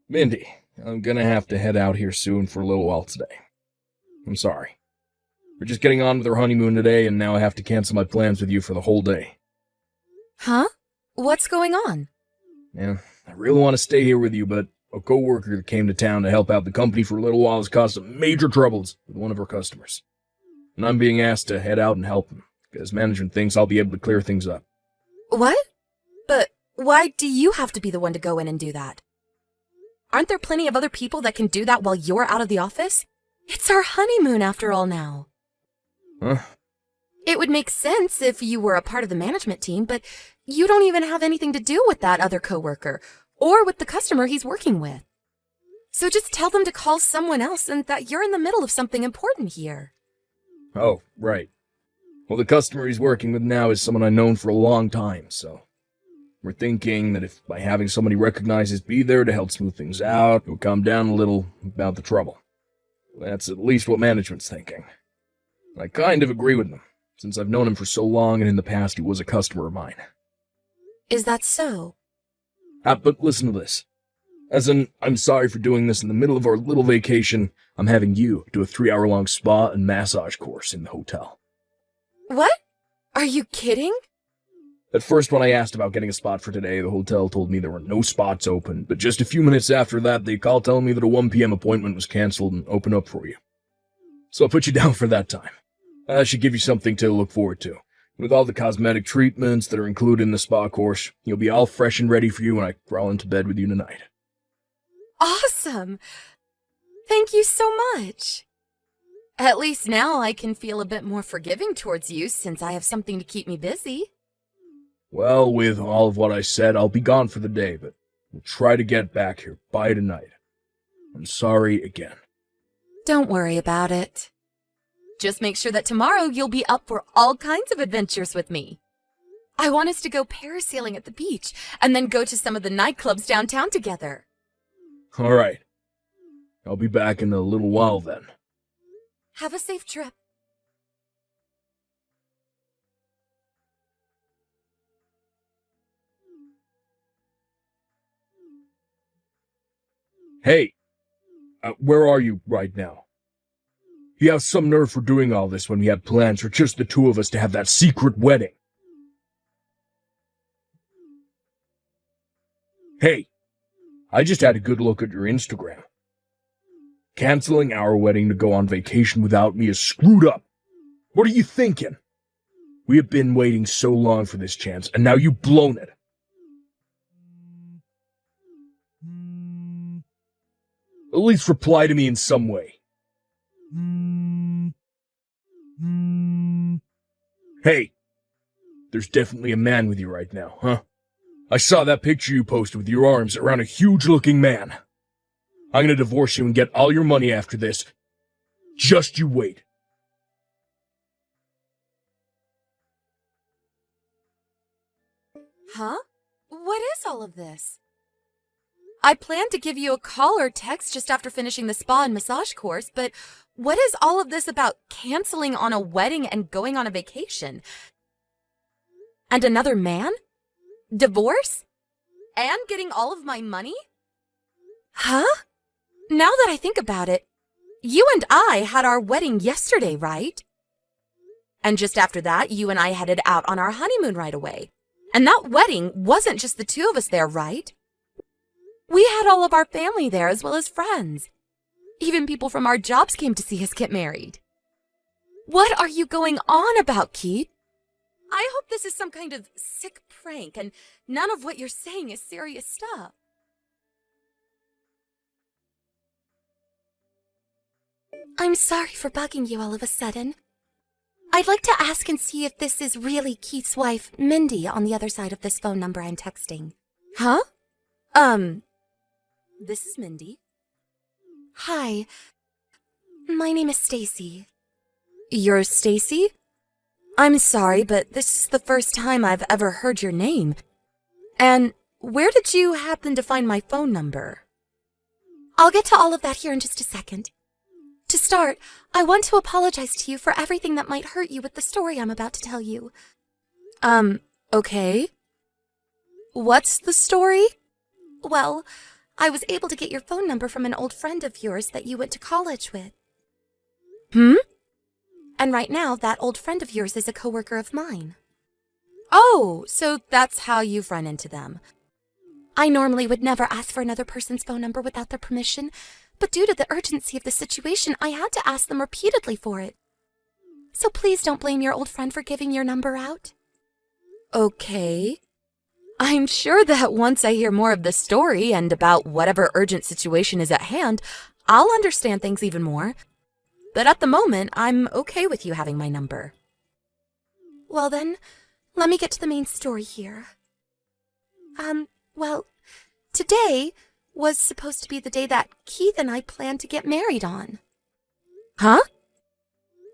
Mindy, I'm gonna have to head out here soon for a little while today. I'm sorry. We're just getting on with our honeymoon today, and now I have to cancel my plans with you for the whole day. Huh? What's going on? Yeah, I really want to stay here with you, but a coworker that came to town to help out the company for a little while has caused some major troubles with one of our customers. And I'm being asked to head out and help him, because management thinks I'll be able to clear things up. What? But why do you have to be the one to go in and do that? Aren't there plenty of other people that can do that while you're out of the office? It's our honeymoon after all now. Huh? It would make sense if you were a part of the management team, but you don't even have anything to do with that other coworker, or with the customer he's working with. So just tell them to call someone else and that you're in the middle of something important here. Oh, right. Well, the customer he's working with now is someone I've known for a long time, so we're thinking that if by having somebody recognize his be there to help smooth things out, it'll calm down a little about the trouble. That's at least what management's thinking. I kind of agree with them, since I've known him for so long and in the past he was a customer of mine. Is that so? But listen to this. As in, I'm sorry for doing this in the middle of our little vacation. I'm having you do a 3-hour-long spa and massage course in the hotel. What? Are you kidding? At first, when I asked about getting a spot for today, the hotel told me there were no spots open, but just a few minutes after that, they called telling me that a 1 p.m. appointment was canceled and opened up for you. So I'll put you down for that time. I should give you something to look forward to. With all the cosmetic treatments that are included in the spa course, you'll be all fresh and ready for you when I crawl into bed with you tonight. Awesome! Thank you so much. At least now I can feel a bit more forgiving towards you since I have something to keep me busy. Well, with all of what I said, I'll be gone for the day, but we'll try to get back here by tonight. I'm sorry again. Don't worry about it. Just make sure that tomorrow you'll be up for all kinds of adventures with me. I want us to go parasailing at the beach and then go to some of the nightclubs downtown together. All right. I'll be back in a little while then. Have a safe trip. Hey, where are you right now? You have some nerve for doing all this when we had plans for just the two of us to have that secret wedding. Hey, I just had a good look at your Instagram. Canceling our wedding to go on vacation without me is screwed up. What are you thinking? We have been waiting so long for this chance, and now you've blown it. At least reply to me in some way. Hey, there's definitely a man with you right now, huh? I saw that picture you posted with your arms around a huge-looking man. I'm gonna divorce you and get all your money after this. Just you wait. Huh? What is all of this? I planned to give you a call or text just after finishing the spa and massage course, but what is all of this about canceling on a wedding and going on a vacation? And another man? Divorce? And getting all of my money? Huh? Now that I think about it, you and I had our wedding yesterday, right? And just after that, you and I headed out on our honeymoon right away. And that wedding wasn't just the two of us there, right? We had all of our family there as well as friends. Even people from our jobs came to see us get married. What are you going on about, Keith? I hope this is some kind of sick prank and none of what you're saying is serious stuff. I'm sorry for bugging you all of a sudden. I'd like to ask and see if this is really Keith's wife, Mindy, on the other side of this phone number I'm texting. Huh? This is Mindy. Hi. My name is Stacy. You're Stacy? I'm sorry, but this is the first time I've ever heard your name. And where did you happen to find my phone number? I'll get to all of that here in just a second. To start, I want to apologize to you for everything that might hurt you with the story I'm about to tell you. Okay. What's the story? Well, I was able to get your phone number from an old friend of yours that you went to college with. And right now, that old friend of yours is a coworker of mine. Oh, so that's how you've run into them. I normally would never ask for another person's phone number without their permission, but due to the urgency of the situation, I had to ask them repeatedly for it. So please don't blame your old friend for giving your number out. Okay. I'm sure that once I hear more of the story and about whatever urgent situation is at hand, I'll understand things even more. But at the moment, I'm okay with you having my number. Well then, let me get to the main story here. Well, today was supposed to be the day that Keith and I planned to get married on. Huh?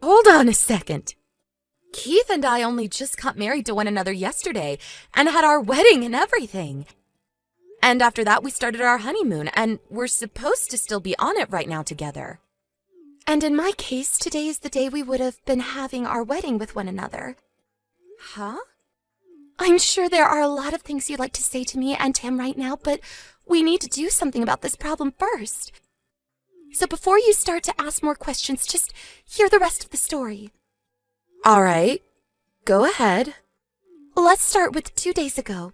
Hold on a second. Keith and I only just got married to one another yesterday and had our wedding and everything. And after that, we started our honeymoon, and we're supposed to still be on it right now together. And in my case, today is the day we would have been having our wedding with one another. Huh? I'm sure there are a lot of things you'd like to say to me and Tim right now, but we need to do something about this problem first. So before you start to ask more questions, just hear the rest of the story. All right, go ahead. Let's start with 2 days ago.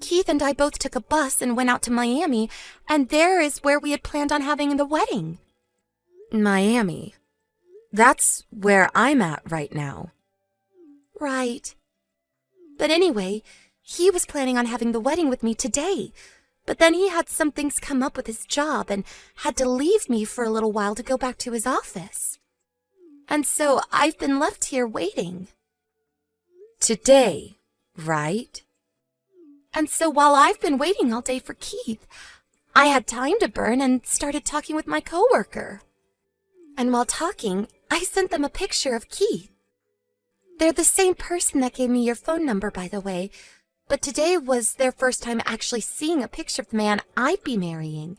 Keith and I both took a bus and went out to Miami, and there is where we had planned on having the wedding. Miami. That's where I'm at right now. Right. But anyway, he was planning on having the wedding with me today, but then he had some things come up with his job and had to leave me for a little while to go back to his office. And so I've been left here waiting. Today, right? And so while I've been waiting all day for Keith, I had time to burn and started talking with my coworker. And while talking, I sent them a picture of Keith. They're the same person that gave me your phone number, by the way, but today was their first time actually seeing a picture of the man I'd be marrying.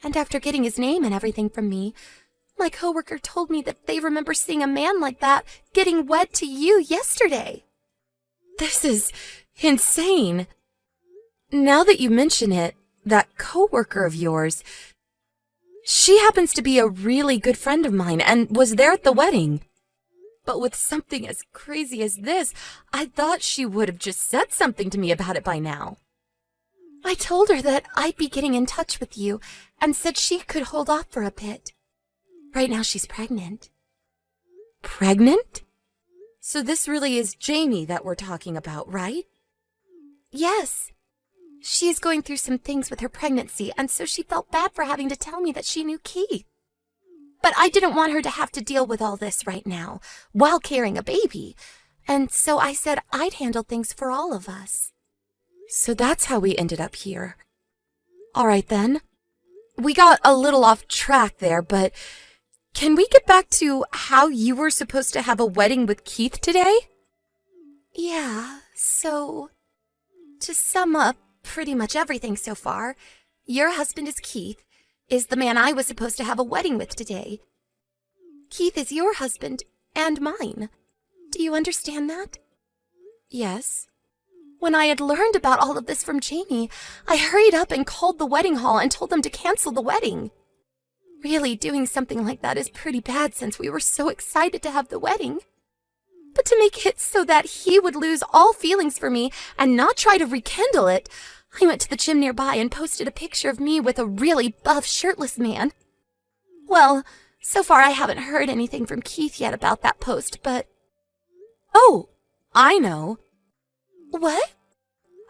And after getting his name and everything from me, my coworker told me that they remember seeing a man like that getting wed to you yesterday. This is insane. Now that you mention it, that coworker of yours, she happens to be a really good friend of mine and was there at the wedding. But with something as crazy as this, I thought she would have just said something to me about it by now. I told her that I'd be getting in touch with you and said she could hold off for a bit. Right now she's pregnant. Pregnant? So this really is Jamie that we're talking about, right? Yes. She's going through some things with her pregnancy, and so she felt bad for having to tell me that she knew Keith. But I didn't want her to have to deal with all this right now, while carrying a baby, and so I said I'd handle things for all of us. So that's how we ended up here. All right then. We got a little off track there, but can we get back to how you were supposed to have a wedding with Keith today? Yeah, so to sum up pretty much everything so far, your husband is Keith, is the man I was supposed to have a wedding with today. Keith is your husband and mine. Do you understand that? Yes. When I had learned about all of this from Jamie, I hurried up and called the wedding hall and told them to cancel the wedding. Really, doing something like that is pretty bad since we were so excited to have the wedding. But to make it so that he would lose all feelings for me and not try to rekindle it, I went to the gym nearby and posted a picture of me with a really buff shirtless man. Well, so far I haven't heard anything from Keith yet about that post, but... Oh, I know. What?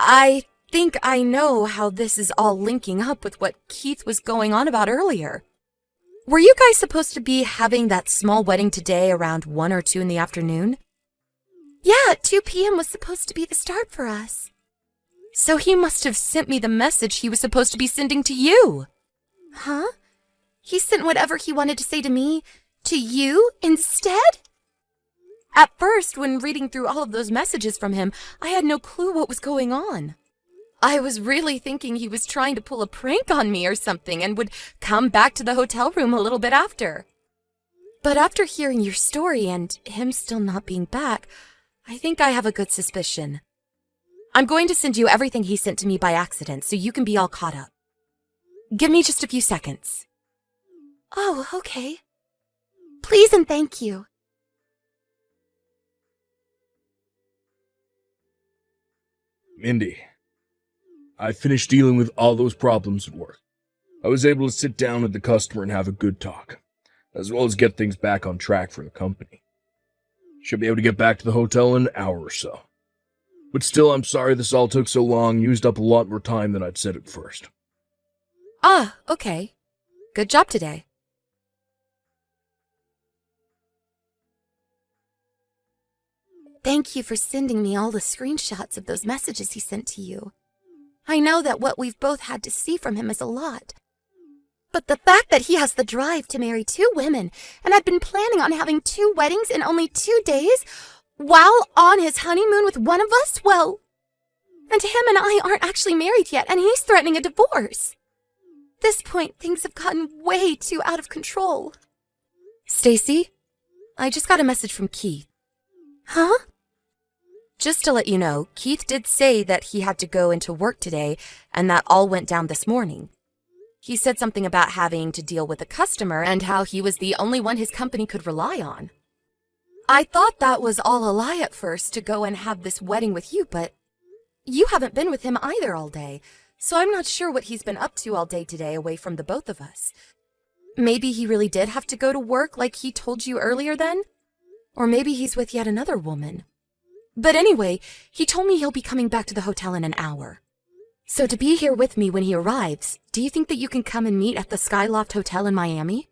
I think I know how this is all linking up with what Keith was going on about earlier. Were you guys supposed to be having that small wedding today around 1 or 2 in the afternoon? Yeah, 2 p.m. was supposed to be the start for us. So he must have sent me the message he was supposed to be sending to you. Huh? He sent whatever he wanted to say to me to you instead? At first, when reading through all of those messages from him, I had no clue what was going on. I was really thinking he was trying to pull a prank on me or something and would come back to the hotel room a little bit after. But after hearing your story and him still not being back, I think I have a good suspicion. I'm going to send you everything he sent to me by accident so you can be all caught up. Give me just a few seconds. Oh, okay. Please and thank you. Mindy, I finished dealing with all those problems at work. I was able to sit down with the customer and have a good talk, as well as get things back on track for the company. Should be able to get back to the hotel in an hour or so. But still, I'm sorry this all took so long, used up a lot more time than I'd said at first. Ah, okay. Good job today. Thank you for sending me all the screenshots of those messages he sent to you. I know that what we've both had to see from him is a lot. But the fact that he has the drive to marry 2 women and had been planning on having 2 weddings in only 2 days while on his honeymoon with one of us, well, and him and I aren't actually married yet and he's threatening a divorce. At this point, things have gotten way too out of control. Stacy, I just got a message from Keith. Huh? Just to let you know, Keith did say that he had to go into work today and that all went down this morning. He said something about having to deal with a customer and how he was the only one his company could rely on. I thought that was all a lie at first to go and have this wedding with you, but you haven't been with him either all day, so I'm not sure what he's been up to all day today away from the both of us. Maybe he really did have to go to work like he told you earlier then? Or maybe he's with yet another woman. But anyway, he told me he'll be coming back to the hotel in an hour. So to be here with me when he arrives, do you think that you can come and meet at the Skyloft Hotel in Miami?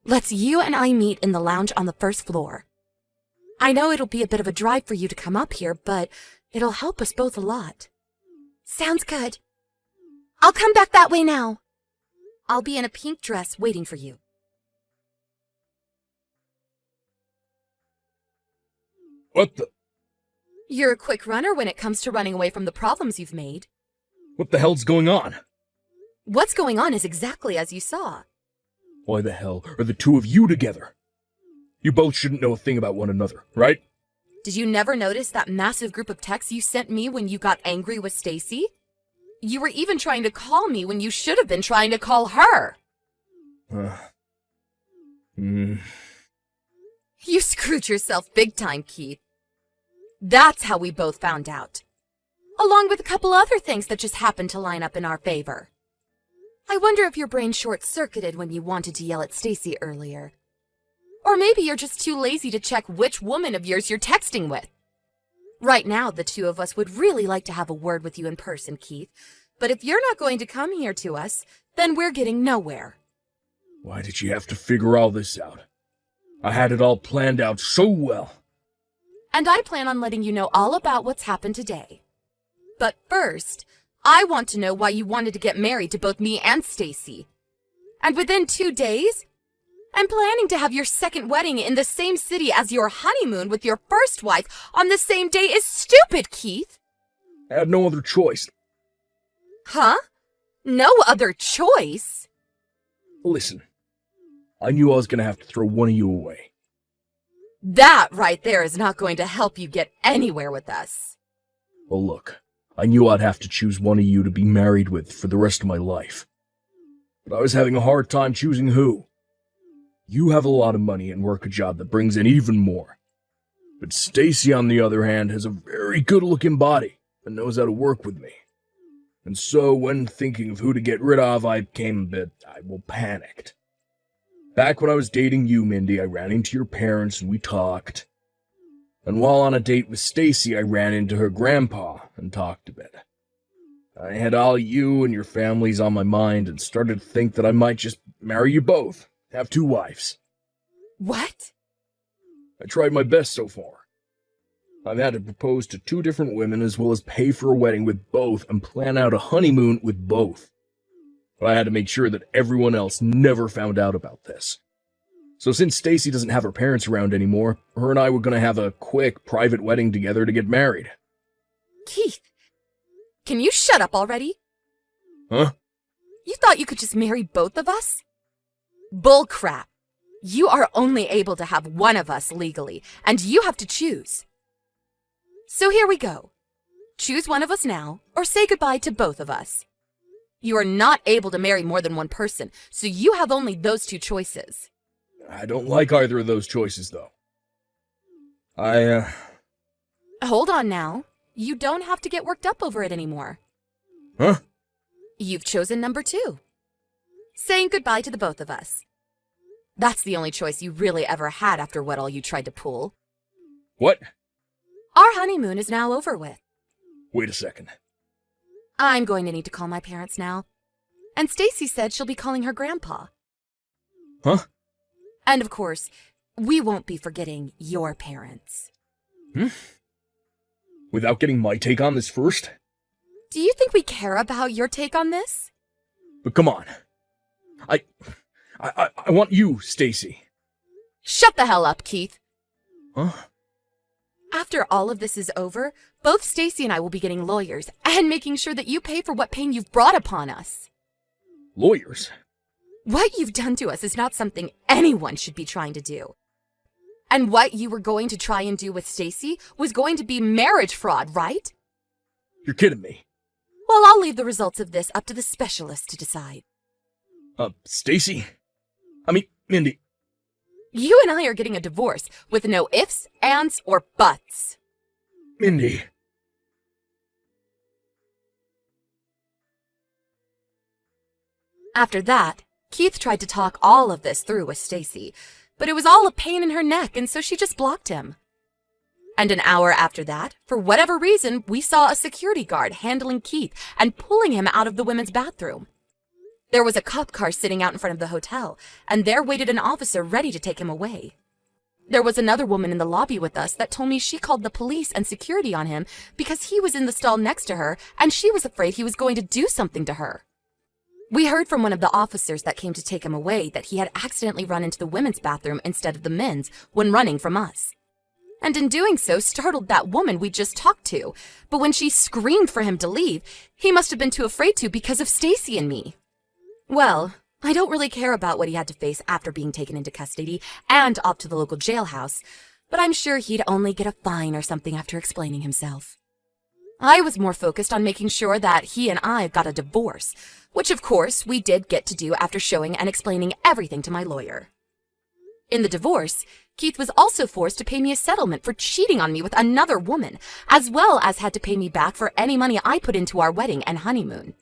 Let's you and I meet in the lounge on the first floor. I know it'll be a bit of a drive for you to come up here, but it'll help us both a lot. Sounds good. I'll come back that way now. I'll be in a pink dress waiting for you. What the? You're a quick runner when it comes to running away from the problems you've made. What the hell's going on? What's going on is exactly as you saw. Why the hell are the 2 of you together? You both shouldn't know a thing about one another, right? Did you never notice that massive group of texts you sent me when you got angry with Stacy? You were even trying to call me when you should have been trying to call her. You screwed yourself big time, Keith. That's how we both found out. Along with a couple other things that just happened to line up in our favor. I wonder if your brain short-circuited when you wanted to yell at Stacy earlier. Or maybe you're just too lazy to check which woman of yours you're texting with. Right now, the 2 of us would really like to have a word with you in person, Keith. But if you're not going to come here to us, then we're getting nowhere. Why did you have to figure all this out? I had it all planned out so well. And I plan on letting you know all about what's happened today. But first, I want to know why you wanted to get married to both me and Stacy. And within 2 days, I'm planning to have your second wedding in the same city as your honeymoon with your first wife on the same day is stupid, Keith. I had no other choice. Huh? No other choice? Listen, I knew I was going to have to throw one of you away. That right there is not going to help you get anywhere with us. Well, look, I knew I'd have to choose one of you to be married with for the rest of my life. But I was having a hard time choosing who. You have a lot of money and work a job that brings in even more. But Stacy, on the other hand, has a very good-looking body and knows how to work with me. And so, when thinking of who to get rid of, I became a bit, panicked. Back when I was dating you, Mindy, I ran into your parents and we talked. And while on a date with Stacy, I ran into her grandpa and talked a bit. I had all you and your families on my mind and started to think that I might just marry you both, have 2 wives. What? I tried my best so far. I've had to propose to 2 different women as well as pay for a wedding with both and plan out a honeymoon with both. But I had to make sure that everyone else never found out about this. So since Stacy doesn't have her parents around anymore, her and I were going to have a quick private wedding together to get married. Keith, can you shut up already? Huh? You thought you could just marry both of us? Bull crap. You are only able to have one of us legally, and you have to choose. So here we go. Choose one of us now, or say goodbye to both of us. You are not able to marry more than one person, so you have only those two choices. I don't like either of those choices, though. Hold on now. You don't have to get worked up over it anymore. Huh? You've chosen number 2. Saying goodbye to the both of us. That's the only choice you really ever had after what all you tried to pull. What? Our honeymoon is now over with. Wait a second. I'm going to need to call my parents now. And Stacy said she'll be calling her grandpa. Huh? And of course, we won't be forgetting your parents. Without getting my take on this first? Do you think we care about your take on this? But come on. I want you, Stacy. Shut the hell up, Keith. Huh? After all of this is over, both Stacy and I will be getting lawyers and making sure that you pay for what pain you've brought upon us. Lawyers? What you've done to us is not something anyone should be trying to do. And what you were going to try and do with Stacy was going to be marriage fraud, right? You're kidding me. Well, I'll leave the results of this up to the specialists to decide. Stacy? I mean, Mindy. You and I are getting a divorce with no ifs, ands, or buts. Mindy. After that, Keith tried to talk all of this through with Stacy, but it was all a pain in her neck, and so she just blocked him. And an hour after that, for whatever reason, we saw a security guard handling Keith and pulling him out of the women's bathroom. There was a cop car sitting out in front of the hotel, and there waited an officer ready to take him away. There was another woman in the lobby with us that told me she called the police and security on him because he was in the stall next to her, and she was afraid he was going to do something to her. We heard from one of the officers that came to take him away that he had accidentally run into the women's bathroom instead of the men's when running from us. And in doing so, startled that woman we just talked to. But when she screamed for him to leave, he must have been too afraid to because of Stacy and me. Well, I don't really care about what he had to face after being taken into custody and off to the local jailhouse, but I'm sure he'd only get a fine or something after explaining himself. I was more focused on making sure that he and I got a divorce, which of course we did get to do after showing and explaining everything to my lawyer. In the divorce, Keith was also forced to pay me a settlement for cheating on me with another woman, as well as had to pay me back for any money I put into our wedding and honeymoon.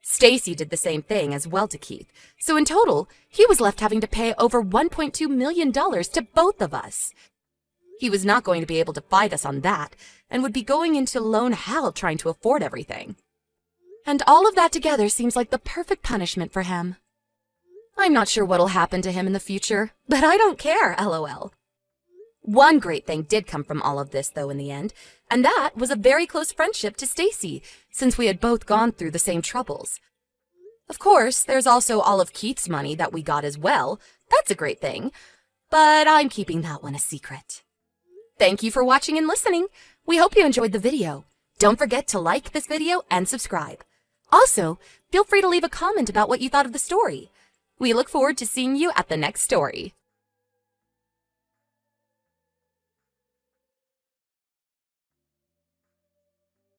Stacy did the same thing as well to Keith, so in total, he was left having to pay over $1.2 million to both of us. He was not going to be able to fight us on that, and would be going into loan hell trying to afford everything. And all of that together seems like the perfect punishment for him. I'm not sure what'll happen to him in the future, but I don't care, LOL. One great thing did come from all of this, though, in the end, and that was a very close friendship to Stacy, since we had both gone through the same troubles. Of course, there's also all of Keith's money that we got as well. That's a great thing, but I'm keeping that one a secret. Thank you for watching and listening. We hope you enjoyed the video. Don't forget to like this video and subscribe. Also, feel free to leave a comment about what you thought of the story. We look forward to seeing you at the next story.